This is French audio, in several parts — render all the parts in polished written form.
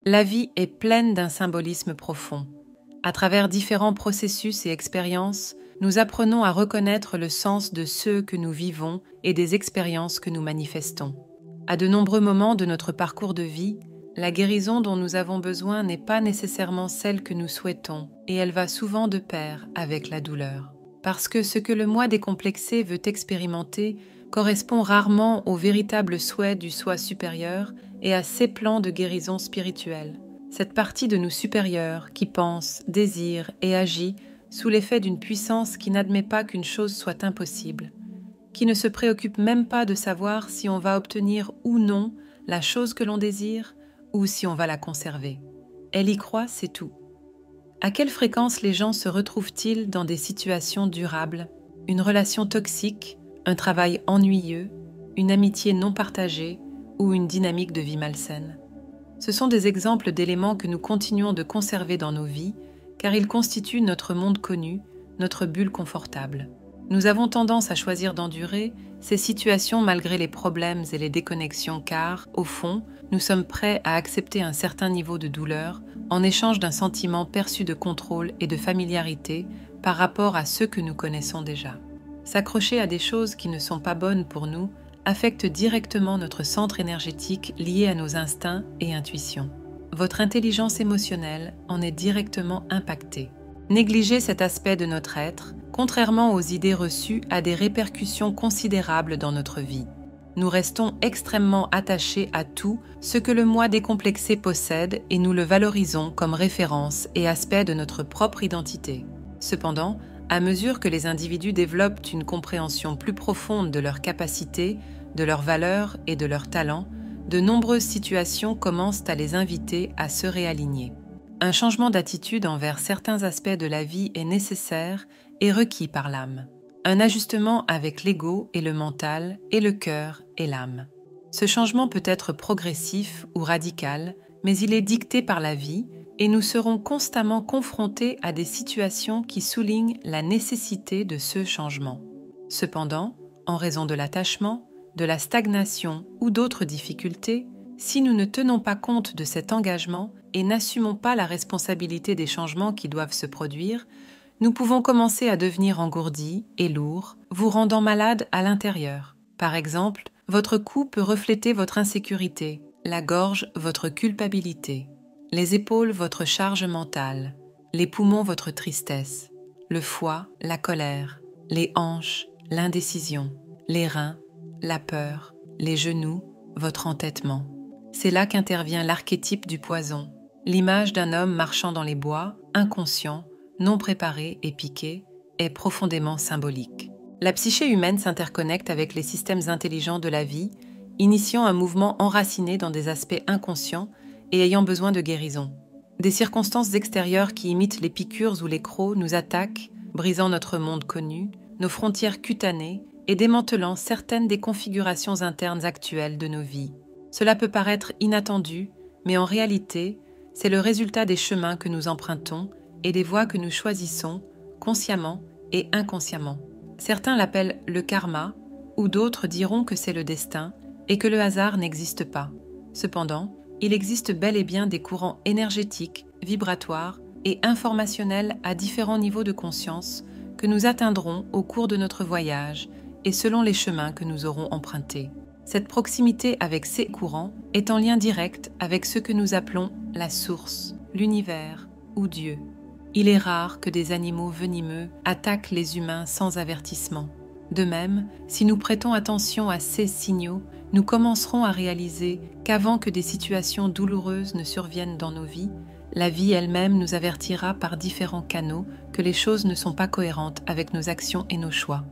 La vie est pleine d'un symbolisme profond. À travers différents processus et expériences, nous apprenons à reconnaître le sens de ceux que nous vivons et des expériences que nous manifestons. À de nombreux moments de notre parcours de vie, la guérison dont nous avons besoin n'est pas nécessairement celle que nous souhaitons, et elle va souvent de pair avec la douleur. Parce que ce que le moi décomplexé veut expérimenter correspond rarement au véritable souhait du soi supérieur et à ses plans de guérison spirituelle. Cette partie de nous supérieure qui pense, désire et agit sous l'effet d'une puissance qui n'admet pas qu'une chose soit impossible, qui ne se préoccupe même pas de savoir si on va obtenir ou non la chose que l'on désire ou si on va la conserver. Elle y croit, c'est tout. À quelle fréquence les gens se retrouvent-ils dans des situations durables, une relation toxique, un travail ennuyeux, une amitié non partagée ou une dynamique de vie malsaine? Ce sont des exemples d'éléments que nous continuons de conserver dans nos vies, car ils constituent notre monde connu, notre bulle confortable. Nous avons tendance à choisir d'endurer ces situations malgré les problèmes et les déconnexions car, au fond, nous sommes prêts à accepter un certain niveau de douleur en échange d'un sentiment perçu de contrôle et de familiarité par rapport à ceux que nous connaissons déjà. S'accrocher à des choses qui ne sont pas bonnes pour nous affecte directement notre centre énergétique lié à nos instincts et intuitions. Votre intelligence émotionnelle en est directement impactée. Négliger cet aspect de notre être, contrairement aux idées reçues, a des répercussions considérables dans notre vie. Nous restons extrêmement attachés à tout ce que le moi décomplexé possède et nous le valorisons comme référence et aspect de notre propre identité. Cependant, à mesure que les individus développent une compréhension plus profonde de leurs capacités, de leurs valeurs et de leurs talents, de nombreuses situations commencent à les inviter à se réaligner. Un changement d'attitude envers certains aspects de la vie est nécessaire et requis par l'âme. Un ajustement avec l'ego et le mental et le cœur et l'âme. Ce changement peut être progressif ou radical, mais il est dicté par la vie et nous serons constamment confrontés à des situations qui soulignent la nécessité de ce changement. Cependant, en raison de l'attachement, de la stagnation ou d'autres difficultés, si nous ne tenons pas compte de cet engagement et n'assumons pas la responsabilité des changements qui doivent se produire, nous pouvons commencer à devenir engourdis et lourds, vous rendant malade à l'intérieur. Par exemple, votre cou peut refléter votre insécurité, la gorge votre culpabilité, les épaules votre charge mentale, les poumons votre tristesse, le foie la colère, les hanches l'indécision, les reins la peur, les genoux votre entêtement. C'est là qu'intervient l'archétype du poison, l'image d'un homme marchant dans les bois, inconscient, non préparé et piqué, est profondément symbolique. La psyché humaine s'interconnecte avec les systèmes intelligents de la vie, initiant un mouvement enraciné dans des aspects inconscients et ayant besoin de guérison. Des circonstances extérieures qui imitent les piqûres ou les crocs nous attaquent, brisant notre monde connu, nos frontières cutanées et démantelant certaines des configurations internes actuelles de nos vies. Cela peut paraître inattendu, mais en réalité, c'est le résultat des chemins que nous empruntons et des voies que nous choisissons, consciemment et inconsciemment. Certains l'appellent le karma, ou d'autres diront que c'est le destin et que le hasard n'existe pas. Cependant, il existe bel et bien des courants énergétiques, vibratoires et informationnels à différents niveaux de conscience que nous atteindrons au cours de notre voyage et selon les chemins que nous aurons empruntés. Cette proximité avec ces courants est en lien direct avec ce que nous appelons la source, l'univers ou Dieu. Il est rare que des animaux venimeux attaquent les humains sans avertissement. De même, si nous prêtons attention à ces signaux, nous commencerons à réaliser qu'avant que des situations douloureuses ne surviennent dans nos vies, la vie elle-même nous avertira par différents canaux que les choses ne sont pas cohérentes avec nos actions et nos choix.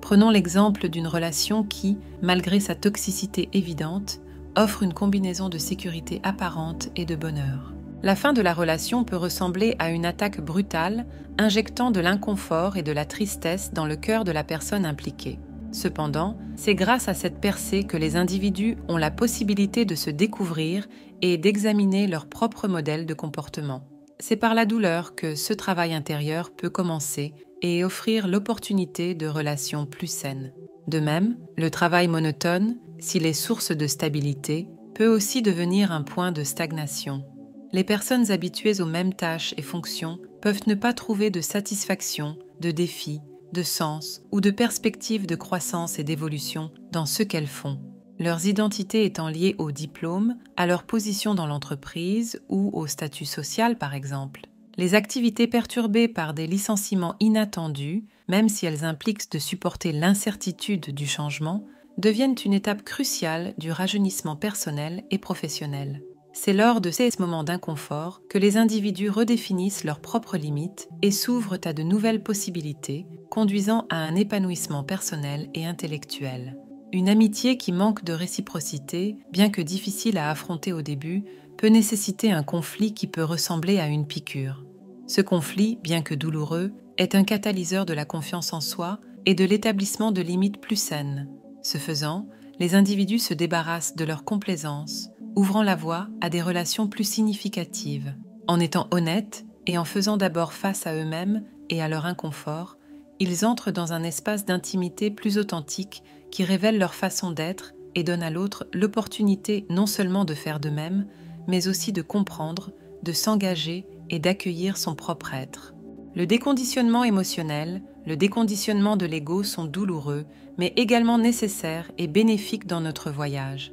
Prenons l'exemple d'une relation qui, malgré sa toxicité évidente, offre une combinaison de sécurité apparente et de bonheur. La fin de la relation peut ressembler à une attaque brutale, injectant de l'inconfort et de la tristesse dans le cœur de la personne impliquée. Cependant, c'est grâce à cette percée que les individus ont la possibilité de se découvrir et d'examiner leur propre modèle de comportement. C'est par la douleur que ce travail intérieur peut commencer et offrir l'opportunité de relations plus saines. De même, le travail monotone, s'il est source de stabilité, peut aussi devenir un point de stagnation. Les personnes habituées aux mêmes tâches et fonctions peuvent ne pas trouver de satisfaction, de défi, de sens ou de perspective de croissance et d'évolution dans ce qu'elles font. Leurs identités étant liées au diplôme, à leur position dans l'entreprise ou au statut social par exemple. Les activités perturbées par des licenciements inattendus, même si elles impliquent de supporter l'incertitude du changement, deviennent une étape cruciale du rajeunissement personnel et professionnel. C'est lors de ces moments d'inconfort que les individus redéfinissent leurs propres limites et s'ouvrent à de nouvelles possibilités, conduisant à un épanouissement personnel et intellectuel. Une amitié qui manque de réciprocité, bien que difficile à affronter au début, peut nécessiter un conflit qui peut ressembler à une piqûre. Ce conflit, bien que douloureux, est un catalyseur de la confiance en soi et de l'établissement de limites plus saines. Ce faisant, les individus se débarrassent de leur complaisance, ouvrant la voie à des relations plus significatives. En étant honnêtes et en faisant d'abord face à eux-mêmes et à leur inconfort, ils entrent dans un espace d'intimité plus authentique qui révèle leur façon d'être et donne à l'autre l'opportunité non seulement de faire de même, mais aussi de comprendre, de s'engager et d'accueillir son propre être. Le déconditionnement émotionnel, le déconditionnement de l'ego sont douloureux, mais également nécessaires et bénéfiques dans notre voyage.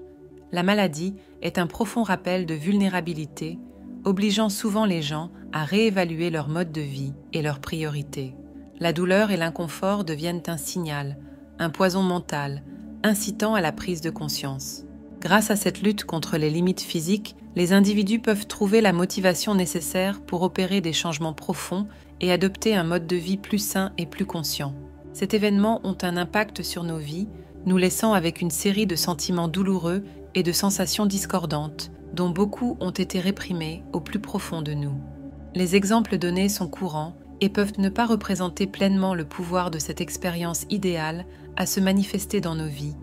La maladie est un profond rappel de vulnérabilité, obligeant souvent les gens à réévaluer leur mode de vie et leurs priorités. La douleur et l'inconfort deviennent un signal, un poison mental, incitant à la prise de conscience. Grâce à cette lutte contre les limites physiques, les individus peuvent trouver la motivation nécessaire pour opérer des changements profonds et adopter un mode de vie plus sain et plus conscient. Ces événements ont un impact sur nos vies, nous laissant avec une série de sentiments douloureux et de sensations discordantes, dont beaucoup ont été réprimés au plus profond de nous. Les exemples donnés sont courants et peuvent ne pas représenter pleinement le pouvoir de cette expérience idéale à se manifester dans nos vies.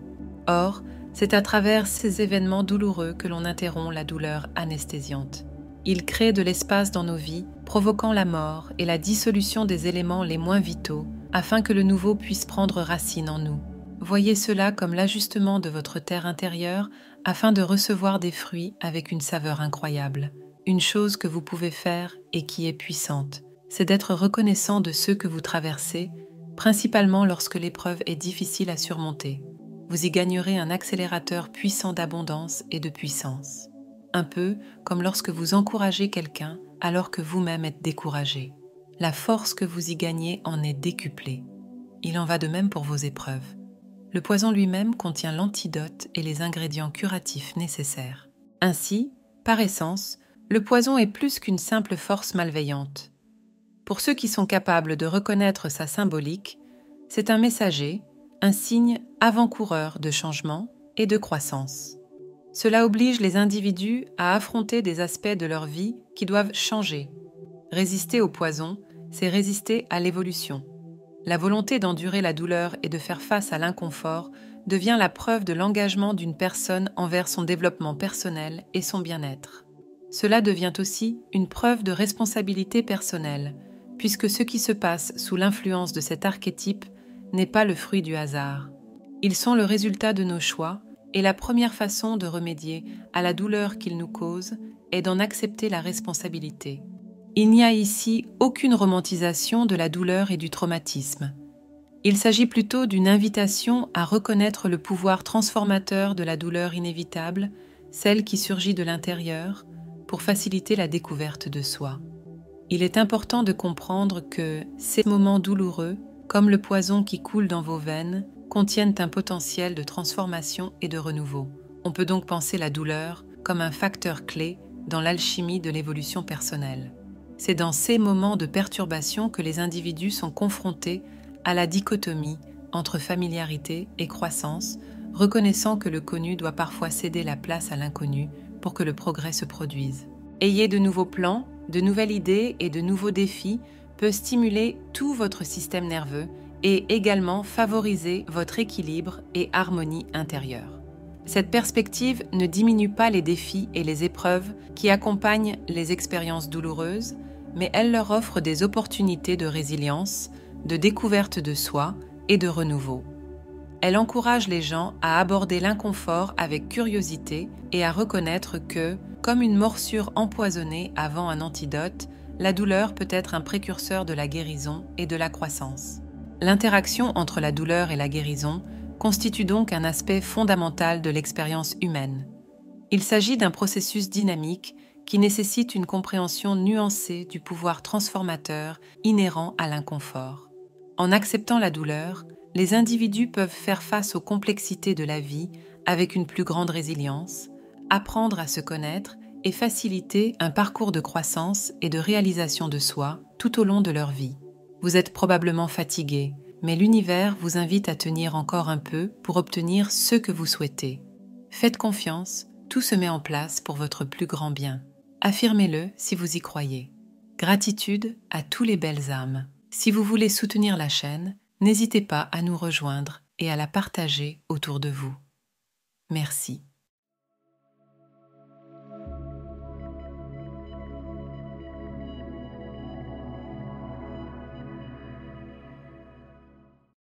Or, c'est à travers ces événements douloureux que l'on interrompt la douleur anesthésiante. Ils créent de l'espace dans nos vies, provoquant la mort et la dissolution des éléments les moins vitaux, afin que le nouveau puisse prendre racine en nous. Voyez cela comme l'ajustement de votre terre intérieure afin de recevoir des fruits avec une saveur incroyable. Une chose que vous pouvez faire et qui est puissante, c'est d'être reconnaissant de ceux que vous traversez, principalement lorsque l'épreuve est difficile à surmonter. Vous y gagnerez un accélérateur puissant d'abondance et de puissance. Un peu comme lorsque vous encouragez quelqu'un alors que vous-même êtes découragé. La force que vous y gagnez en est décuplée. Il en va de même pour vos épreuves. Le poison lui-même contient l'antidote et les ingrédients curatifs nécessaires. Ainsi, par essence, le poison est plus qu'une simple force malveillante. Pour ceux qui sont capables de reconnaître sa symbolique, c'est un messager, un signe avant-coureur de changement et de croissance. Cela oblige les individus à affronter des aspects de leur vie qui doivent changer. Résister au poison, c'est résister à l'évolution. La volonté d'endurer la douleur et de faire face à l'inconfort devient la preuve de l'engagement d'une personne envers son développement personnel et son bien-être. Cela devient aussi une preuve de responsabilité personnelle, puisque ce qui se passe sous l'influence de cet archétype n'est pas le fruit du hasard. Ils sont le résultat de nos choix, et la première façon de remédier à la douleur qu'ils nous causent est d'en accepter la responsabilité. Il n'y a ici aucune romantisation de la douleur et du traumatisme. Il s'agit plutôt d'une invitation à reconnaître le pouvoir transformateur de la douleur inévitable, celle qui surgit de l'intérieur, pour faciliter la découverte de soi. Il est important de comprendre que ces moments douloureux, comme le poison qui coule dans vos veines, contiennent un potentiel de transformation et de renouveau. On peut donc penser la douleur comme un facteur clé dans l'alchimie de l'évolution personnelle. C'est dans ces moments de perturbation que les individus sont confrontés à la dichotomie entre familiarité et croissance, reconnaissant que le connu doit parfois céder la place à l'inconnu pour que le progrès se produise. Ayez de nouveaux plans, de nouvelles idées et de nouveaux défis peut stimuler tout votre système nerveux et également favoriser votre équilibre et harmonie intérieure. Cette perspective ne diminue pas les défis et les épreuves qui accompagnent les expériences douloureuses, mais elle leur offre des opportunités de résilience, de découverte de soi et de renouveau. Elle encourage les gens à aborder l'inconfort avec curiosité et à reconnaître que, Comme une morsure empoisonnée avant un antidote, la douleur peut être un précurseur de la guérison et de la croissance. L'interaction entre la douleur et la guérison constitue donc un aspect fondamental de l'expérience humaine. Il s'agit d'un processus dynamique qui nécessite une compréhension nuancée du pouvoir transformateur inhérent à l'inconfort. En acceptant la douleur, les individus peuvent faire face aux complexités de la vie avec une plus grande résilience, apprendre à se connaître et faciliter un parcours de croissance et de réalisation de soi tout au long de leur vie. Vous êtes probablement fatigué, mais l'univers vous invite à tenir encore un peu pour obtenir ce que vous souhaitez. Faites confiance, tout se met en place pour votre plus grand bien. Affirmez-le si vous y croyez. Gratitude à tous les belles âmes. Si vous voulez soutenir la chaîne, n'hésitez pas à nous rejoindre et à la partager autour de vous. Merci.